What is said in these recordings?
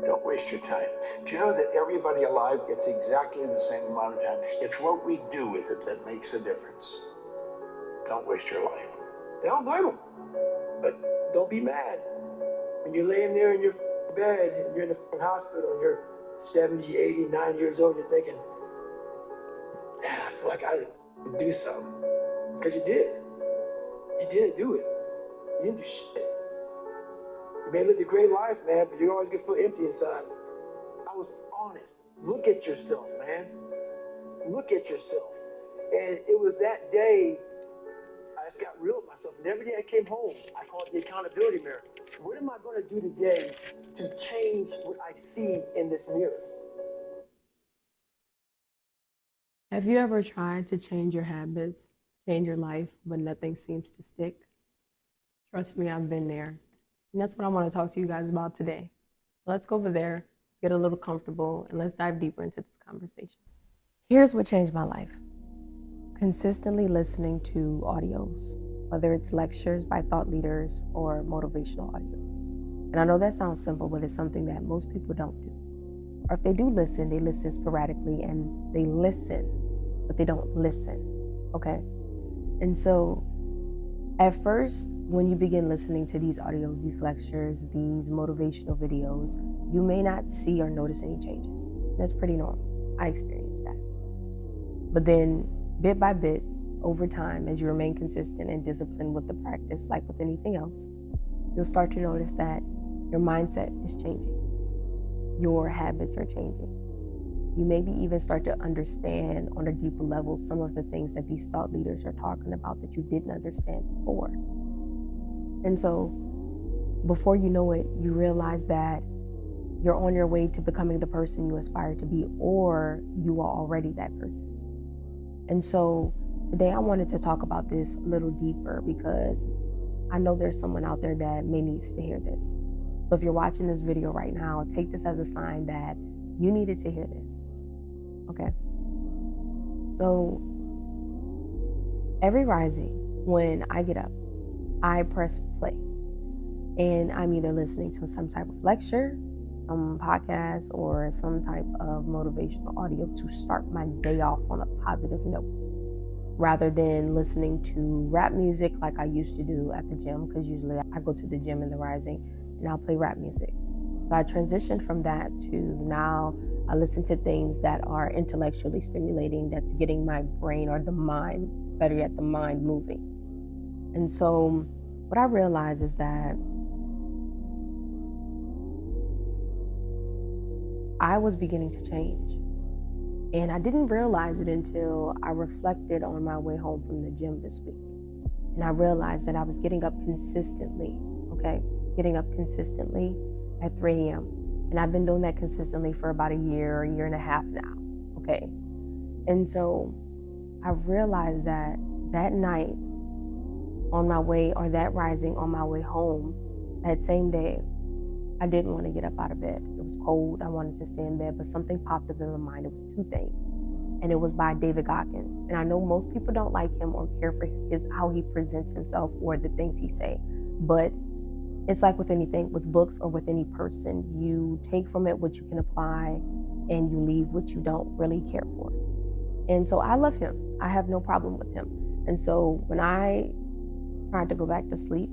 Don't waste your time. Do you know that everybody alive gets exactly the same amount of time? It's what we do with it that makes a difference. Don't waste your life. They don't blame them. But don't be mad. When you're laying there in your bed and you're in the hospital and you're 70, 80, 90 years old, you're thinking, man, I feel like I didn't do something. Because you did. You didn't do it. You didn't do shit. You may live a great life, man, but you always get feel empty inside. I was honest. Look at yourself, man. Look at yourself. And it was that day I just got real with myself. And every day I came home, I called it the accountability mirror. What am I going to do today to change what I see in this mirror? Have you ever tried to change your habits, change your life, but nothing seems to stick? Trust me, I've been there. And that's what I want to talk to you guys about today. Let's go over there, let's get a little comfortable, and let's dive deeper into this conversation. Here's what changed my life. Consistently listening to audios, whether it's lectures by thought leaders or motivational audios. And I know that sounds simple, but it's something that most people don't do. Or if they do listen, they listen sporadically, and they listen, but they don't listen, okay? And so at first, when you begin listening to these audios, these lectures, these motivational videos, you may not see or notice any changes. That's pretty normal. I experienced that. But then, bit by bit, over time, as you remain consistent and disciplined with the practice, like with anything else, you'll start to notice that your mindset is changing. Your habits are changing. You maybe even start to understand on a deeper level some of the things that these thought leaders are talking about that you didn't understand before. And so before you know it, you realize that you're on your way to becoming the person you aspire to be, or you are already that person. And so today I wanted to talk about this a little deeper because I know there's someone out there that may need to hear this. So if you're watching this video right now, take this as a sign that you needed to hear this, okay? So every rising, when I get up, I press play, and I'm either listening to some type of lecture, some podcast, or some type of motivational audio to start my day off on a positive note, rather than listening to rap music like I used to do at the gym, because usually I go to the gym in the rising and I'll play rap music. So I transitioned from that to now I listen to things that are intellectually stimulating, that's getting my brain or the mind, better yet, the mind moving. And so what I realized is that I was beginning to change. And I didn't realize it until I reflected on my way home from the gym this week. And I realized that I was getting up consistently, okay? Getting up consistently at 3 a.m. And I've been doing that consistently for about a year and a half now, okay? And so I realized that that night on my way, or that rising on my way home, that same day, I didn't want to get up out of bed. It was cold, I wanted to stay in bed, but something popped up in my mind. It was two things, and it was by David Goggins. And I know most people don't like him or care for how he presents himself or the things he say, but it's like with anything, with books or with any person, you take from it what you can apply and you leave what you don't really care for. And so I love him. I have no problem with him. And so when I tried to go back to sleep,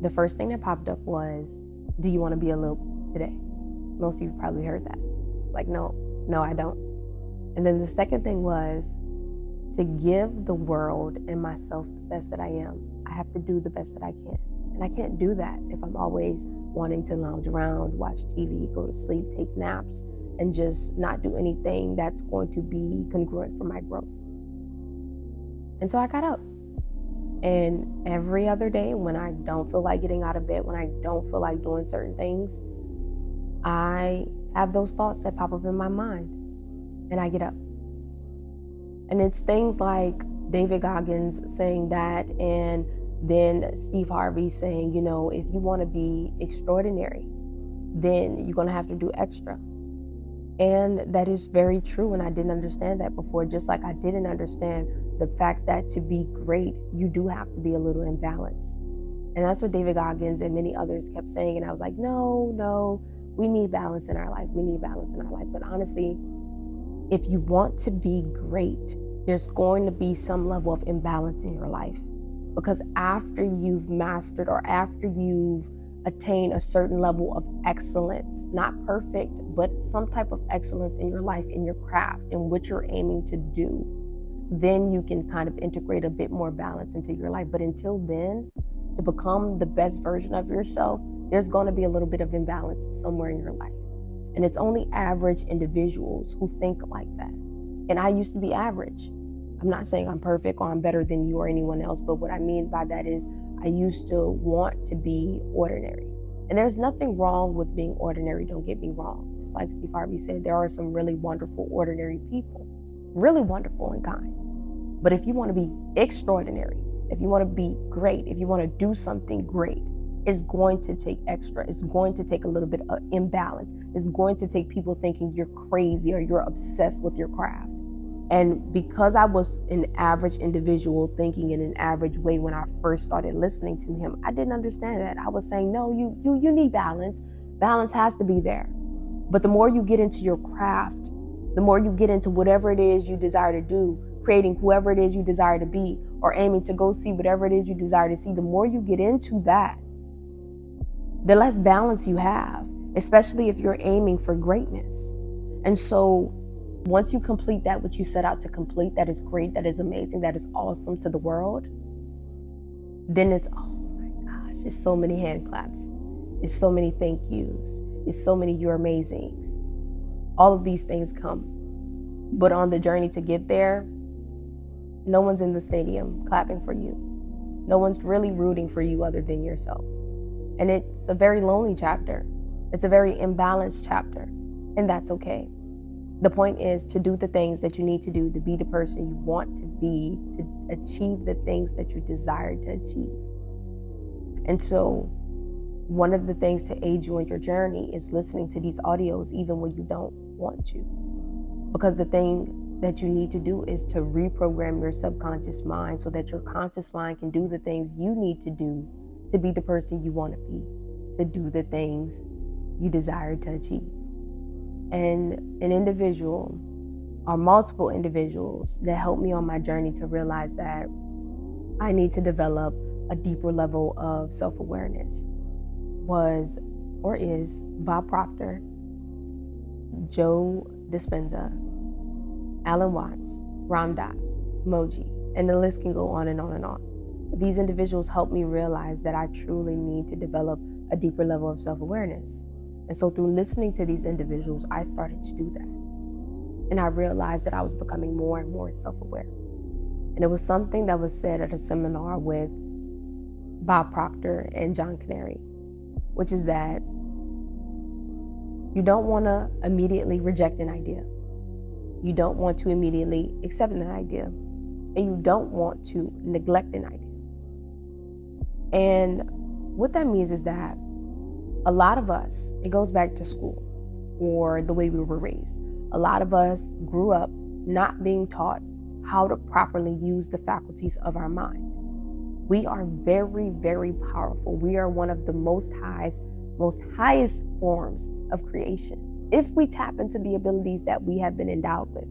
the first thing that popped up was, do you want to be a loop today? Most of you probably heard that. Like, no, I don't. And then the second thing was to give the world and myself the best that I am. I have to do the best that I can. And I can't do that if I'm always wanting to lounge around, watch TV, go to sleep, take naps, and just not do anything that's going to be congruent for my growth. And so I got up. And every other day when I don't feel like getting out of bed, when I don't feel like doing certain things, I have those thoughts that pop up in my mind and I get up. And it's things like David Goggins saying that, and then Steve Harvey saying, if you want to be extraordinary, then you're going to have to do extra. And that is very true. And I didn't understand that before, just like I didn't understand the fact that to be great, you do have to be a little imbalanced. And that's what David Goggins and many others kept saying. And I was like, no, We need balance in our life. We need balance in our life. But honestly, if you want to be great, there's going to be some level of imbalance in your life. Because after you've mastered or after you've attained a certain level of excellence, not perfect, but some type of excellence in your life, in your craft, in what you're aiming to do, then you can kind of integrate a bit more balance into your life. But until then, to become the best version of yourself, there's going to be a little bit of imbalance somewhere in your life. And it's only average individuals who think like that. And I used to be average. I'm not saying I'm perfect or I'm better than you or anyone else, but what I mean by that is I used to want to be ordinary. And there's nothing wrong with being ordinary, don't get me wrong. It's like Steve Harvey said, there are some really wonderful, ordinary people, really wonderful and kind. But if you want to be extraordinary, if you want to be great, if you want to do something great, it's going to take extra. It's going to take a little bit of imbalance. It's going to take people thinking you're crazy or you're obsessed with your craft. And because I was an average individual thinking in an average way when I first started listening to him, I didn't understand that. I was saying, no, you need balance. Balance has to be there. But the more you get into your craft, the more you get into whatever it is you desire to do, creating whoever it is you desire to be, or aiming to go see whatever it is you desire to see, the more you get into that, the less balance you have, especially if you're aiming for greatness. And so once you complete that which you set out to complete, that is great, that is amazing, that is awesome to the world, then it's, oh my gosh, it's so many hand claps. It's so many thank yous. It's so many you're amazings. All of these things come. But on the journey to get there, no one's in the stadium clapping for you. No one's really rooting for you other than yourself. And it's a very lonely chapter. It's a very imbalanced chapter. And that's okay. The point is to do the things that you need to do, to be the person you want to be, to achieve the things that you desire to achieve. And so one of the things to aid you on your journey is listening to these audios even when you don't want to. Because the thing that you need to do is to reprogram your subconscious mind so that your conscious mind can do the things you need to do to be the person you want to be, to do the things you desire to achieve. And an individual or multiple individuals that helped me on my journey to realize that I need to develop a deeper level of self-awareness was or is Bob Proctor, Joe Dispenza, Alan Watts, Ram Dass, Moji, and the list can go on and on and on. These individuals helped me realize that I truly need to develop a deeper level of self-awareness. And so through listening to these individuals, I started to do that. And I realized that I was becoming more and more self-aware. And it was something that was said at a seminar with Bob Proctor and John Canary, which is that you don't want to immediately reject an idea. You don't want to immediately accept an idea. And you don't want to neglect an idea. And what that means is that a lot of us, it goes back to school or the way we were raised. A lot of us grew up not being taught how to properly use the faculties of our mind. We are very, very powerful. We are one of the most highest forms of creation if we tap into the abilities that we have been endowed with.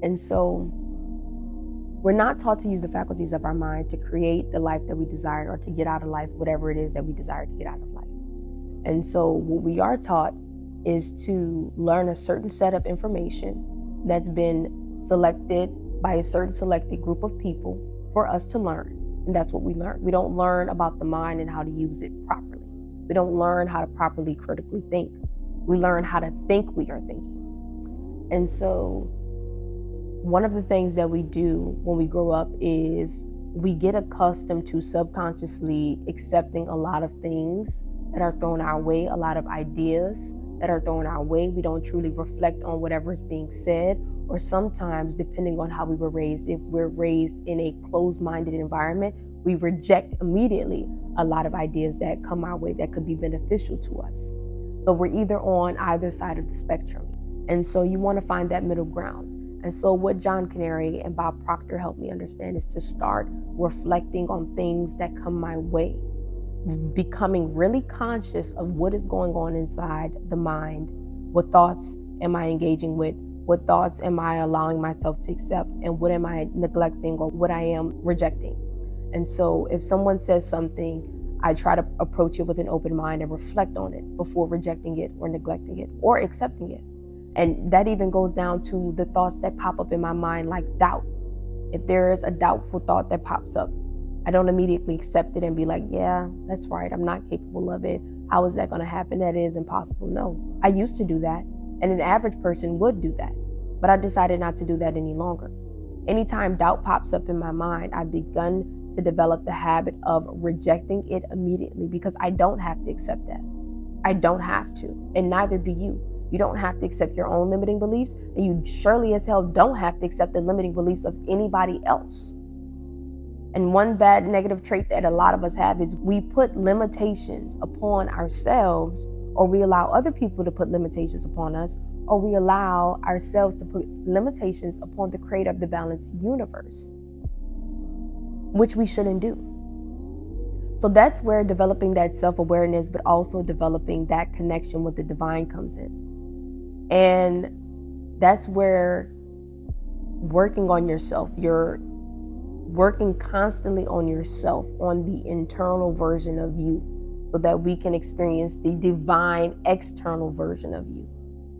And so we're not taught to use the faculties of our mind to create the life that we desire or to get out of life, whatever it is that we desire to get out of life. And so what we are taught is to learn a certain set of information that's been selected by a certain selected group of people for us to learn. And that's what we learn. We don't learn about the mind and how to use it properly. We don't learn how to properly critically think. We learn how to think we are thinking. And so one of the things that we do when we grow up is we get accustomed to subconsciously accepting a lot of things that are thrown our way, a lot of ideas that are thrown our way. We don't truly reflect on whatever is being said, or sometimes, depending on how we were raised, if we're raised in a closed-minded environment, we reject immediately a lot of ideas that come our way that could be beneficial to us. So we're either on either side of the spectrum. And so you want to find that middle ground. And so what John Canary and Bob Proctor helped me understand is to start reflecting on things that come my way becoming really conscious of what is going on inside the mind. What thoughts am I engaging with? What thoughts am I allowing myself to accept? And what am I neglecting or what I am rejecting? And so if someone says something, I try to approach it with an open mind and reflect on it before rejecting it or neglecting it or accepting it. And that even goes down to the thoughts that pop up in my mind, like doubt. If there is a doubtful thought that pops up, I don't immediately accept it and be like, yeah, that's right, I'm not capable of it. How is that going to happen? That is impossible. No, I used to do that. And an average person would do that. But I decided not to do that any longer. Anytime doubt pops up in my mind, I've begun to develop the habit of rejecting it immediately because I don't have to accept that. I don't have to, and neither do you. You don't have to accept your own limiting beliefs, and you surely as hell don't have to accept the limiting beliefs of anybody else. And one bad negative trait that a lot of us have is we put limitations upon ourselves, or we allow other people to put limitations upon us, or we allow ourselves to put limitations upon the creator of the balanced universe, which we shouldn't do. So that's where developing that self-awareness, but also developing that connection with the divine comes in. And that's where working on yourself, you're working constantly on yourself, on the internal version of you, so that we can experience the divine external version of you.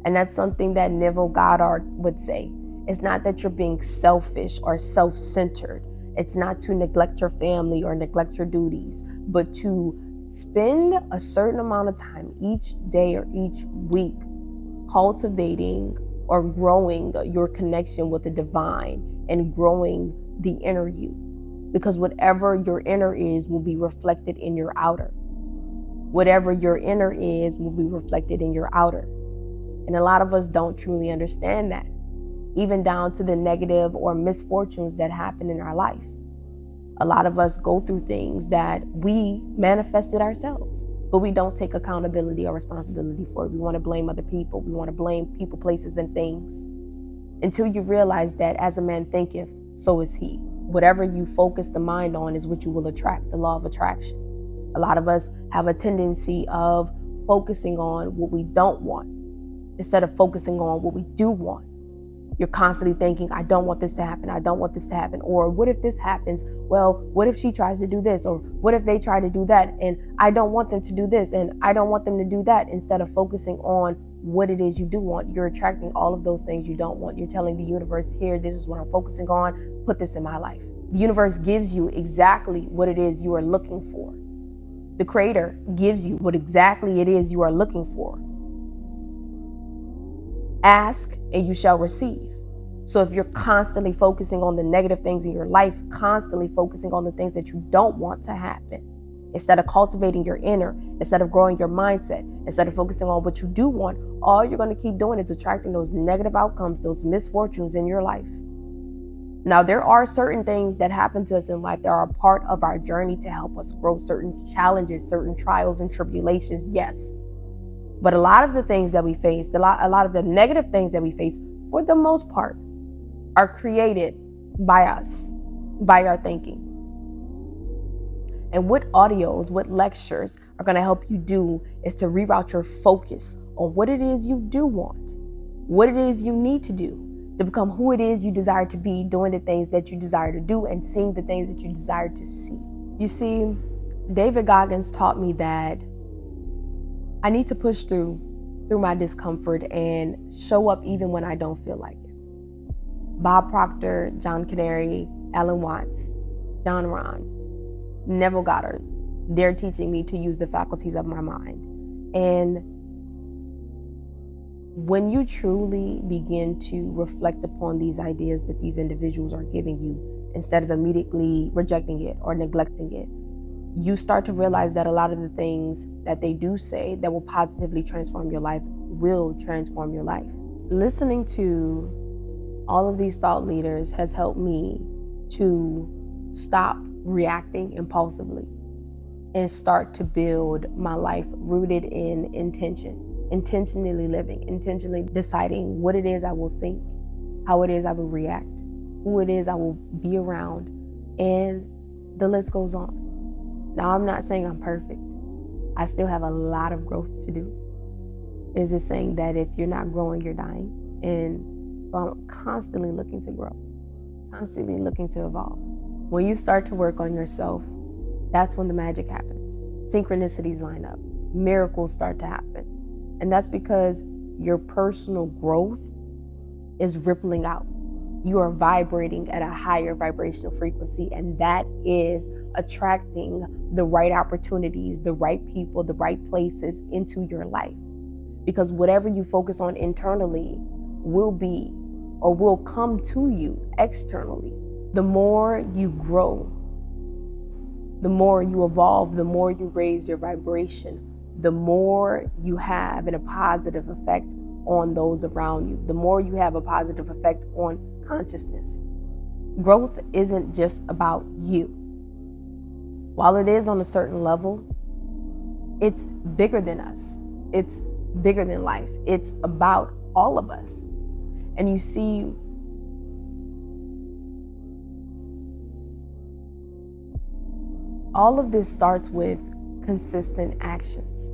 And that's something that Neville Goddard would say. It's not that you're being selfish or self-centered. It's not to neglect your family or neglect your duties, but to spend a certain amount of time each day or each week cultivating or growing your connection with the divine and growing the inner you. Because whatever your inner is will be reflected in your outer. Whatever your inner is will be reflected in your outer. And a lot of us don't truly understand that, even down to the negative or misfortunes that happen in our life. A lot of us go through things that we manifested ourselves, but we don't take accountability or responsibility for it. We want to blame other people. We want to blame people, places, and things, until you realize that as a man thinketh, so is he. Whatever you focus the mind on is what you will attract, the law of attraction. A lot of us have a tendency of focusing on what we don't want instead of focusing on what we do want. You're constantly thinking, I don't want this to happen. I don't want this to happen. Or what if this happens? Well, what if she tries to do this? Or what if they try to do that? And I don't want them to do this. And I don't want them to do that. Instead of focusing on what it is you do want, you're attracting all of those things you don't want. You're telling the universe, here, this is what I'm focusing on. Put this in my life. The universe gives you exactly what it is you are looking for. The creator gives you what exactly it is you are looking for. Ask and you shall receive. So if you're constantly focusing on the negative things in your life, constantly focusing on the things that you don't want to happen, instead of cultivating your inner, instead of growing your mindset, instead of focusing on what you do want, all you're going to keep doing is attracting those negative outcomes, those misfortunes in your life. Now, there are certain things that happen to us in life that are a part of our journey to help us grow, certain challenges, certain trials and tribulations, yes. But a lot of the things that we face, a lot of the negative things that we face, for the most part, are created by us, by our thinking. And what audios, what lectures are going to help you do is to reroute your focus on what it is you do want, what it is you need to do to become who it is you desire to be, doing the things that you desire to do and seeing the things that you desire to see. You see, David Goggins taught me that I need to push through my discomfort and show up even when I don't feel like it. Bob Proctor, John Canary, Alan Watts, John Ron, Neville Goddard, they're teaching me to use the faculties of my mind. And when you truly begin to reflect upon these ideas that these individuals are giving you, instead of immediately rejecting it or neglecting it, you start to realize that a lot of the things that they do say that will positively transform your life will transform your life. Listening to all of these thought leaders has helped me to stop reacting impulsively and start to build my life rooted in intention, intentionally living, intentionally deciding what it is I will think, how it is I will react, who it is I will be around, and the list goes on. Now, I'm not saying I'm perfect. I still have a lot of growth to do. Is it saying that if you're not growing, you're dying? And so I'm constantly looking to grow, constantly looking to evolve. When you start to work on yourself, that's when the magic happens. Synchronicities line up, miracles start to happen. And that's because your personal growth is rippling out. You are vibrating at a higher vibrational frequency, and that is attracting the right opportunities, the right people, the right places into your life. Because whatever you focus on internally will be or will come to you externally. The more you grow, the more you evolve, the more you raise your vibration, the more you have a positive effect on those around you, the more you have a positive effect on consciousness. Growth isn't just about you. While it is on a certain level, it's bigger than us. It's bigger than life. It's about all of us. And you see, all of this starts with consistent actions.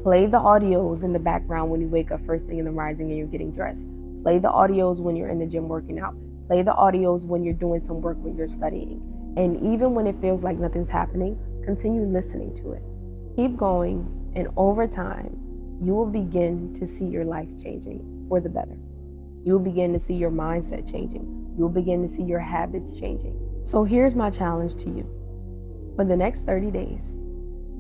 Play the audios in the background when you wake up first thing in the rising and you're getting dressed. Play the audios when you're in the gym working out. Play the audios when you're doing some work, when you're studying. And even when it feels like nothing's happening, continue listening to it. Keep going, and over time, you will begin to see your life changing for the better. You will begin to see your mindset changing. You will begin to see your habits changing. So here's my challenge to you. For the next 30 days,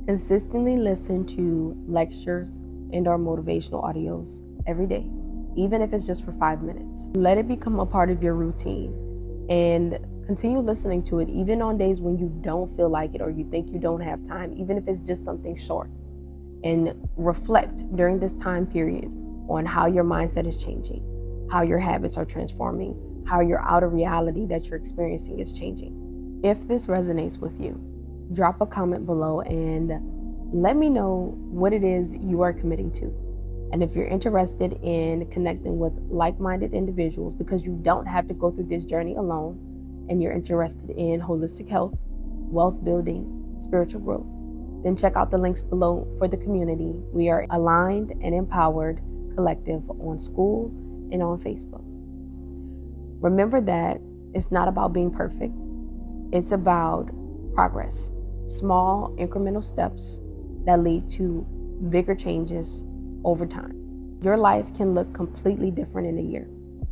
consistently listen to lectures and our motivational audios every day, even if it's just for 5 minutes. Let it become a part of your routine and continue listening to it, even on days when you don't feel like it or you think you don't have time, even if it's just something short. And reflect during this time period on how your mindset is changing, how your habits are transforming, how your outer reality that you're experiencing is changing. If this resonates with you, drop a comment below and let me know what it is you are committing to. And if you're interested in connecting with like-minded individuals, because you don't have to go through this journey alone, and you're interested in holistic health, wealth building, spiritual growth, then check out the links below for the community. We are aligned and empowered collective on Skool and on Facebook. Remember that it's not about being perfect. It's about progress, small incremental steps that lead to bigger changes over time. Your life can look completely different in a year.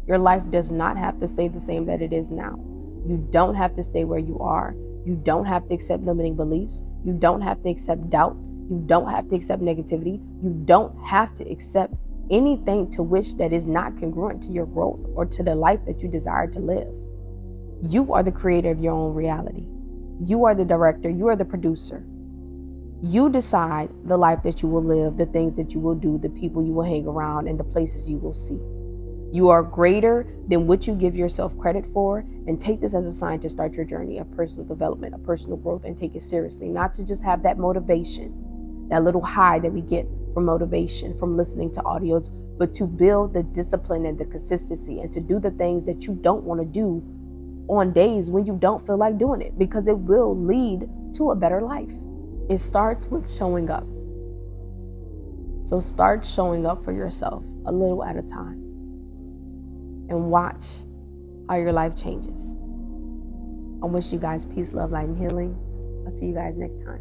Your life does not have to stay the same that it is now. You don't have to stay where you are. You don't have to accept limiting beliefs. You don't have to accept doubt. You don't have to accept negativity. You don't have to accept anything to which that is not congruent to your growth or to the life that you desire to live. You are the creator of your own reality. You are the director. You are the producer. You decide the life that you will live, the things that you will do, the people you will hang around, and the places you will see. You are greater than what you give yourself credit for, and take this as a sign to start your journey of personal development, of personal growth, and take it seriously. Not to just have that motivation, that little high that we get from motivation, from listening to audios, but to build the discipline and the consistency and to do the things that you don't want to do on days when you don't feel like doing it, because it will lead to a better life. It starts with showing up. So start showing up for yourself a little at a time and watch how your life changes. I wish you guys peace, love, light, and healing. I'll see you guys next time.